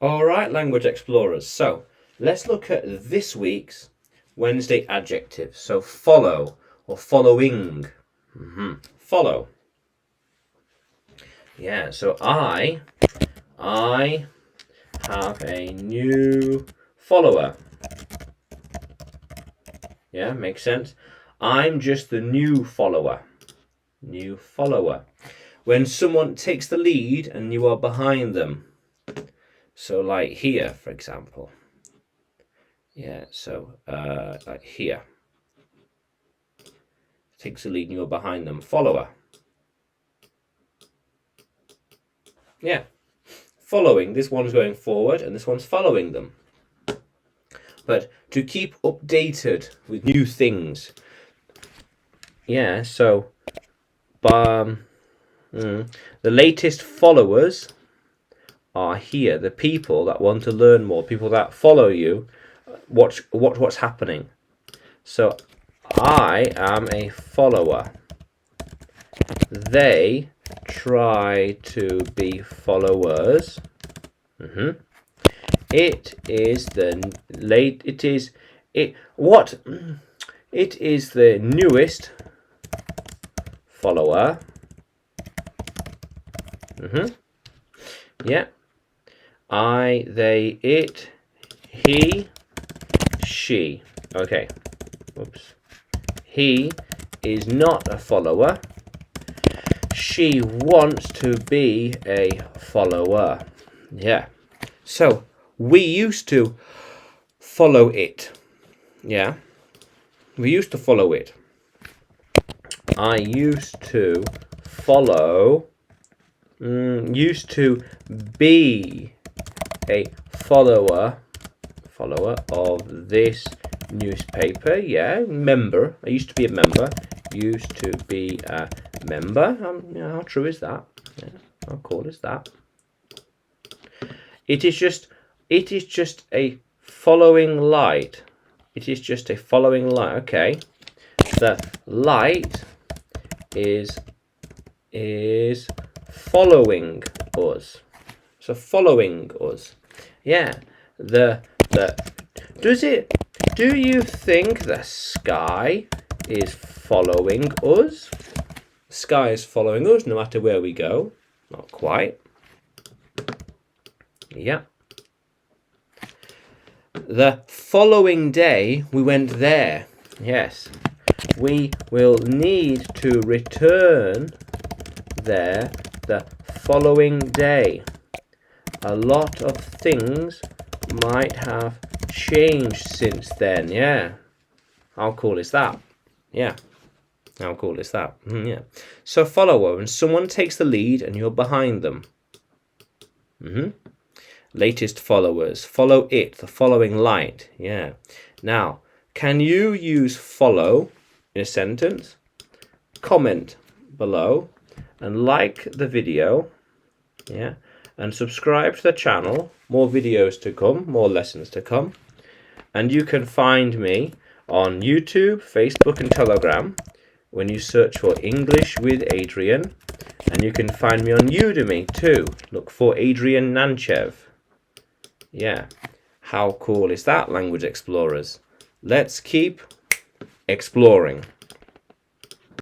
All right, language explorers. So let's look at this week's Wednesday adjectives. So follow or following. Follow. Yeah, so I have a new follower. Yeah, makes sense. I'm just the new follower. New follower. When someone takes the lead and you are behind them. So like here, for example. Yeah, so like here. Takes the lead and you're behind them. Follower. Yeah. Following. This one's going forward and this one's following them. But to keep updated with new things. Yeah, so the latest followers are here. The people that want to learn more, people that follow you, watch what's happening. So I am a follower. They try to be followers. It is the newest follower. Yeah. I, they, it, he, she. Okay. Oops. He is not a follower. She wants to be a follower. Yeah. So we used to follow it. Yeah. We used to follow it. I used to follow. Used to be a follower of this newspaper. Yeah, member. I used to be a member. Used to be a member. How true is that? Yeah, how cool is that? It is just a following light. It is just a following light. Okay. The light is following us. So following us. Yeah. Do you think the sky is following us? The sky is following us no matter where we go. Not quite. Yeah. The following day we went there. Yes. We will need to return there the following day. A lot of things might have changed since then. Yeah. How cool is that? Yeah. How cool is that? Yeah. So follower, when someone takes the lead and you're behind them. Latest followers. Follow it. The following light. Yeah. Now, can you use follow in a sentence? Comment below and like the video. Yeah. And subscribe to the channel. More videos to come. More lessons to come. And you can find me on YouTube, Facebook and Telegram when you search for English with Adrian. And you can find me on Udemy too. Look for Adrian Nanchev. Yeah. How cool is that, language explorers? Let's keep exploring.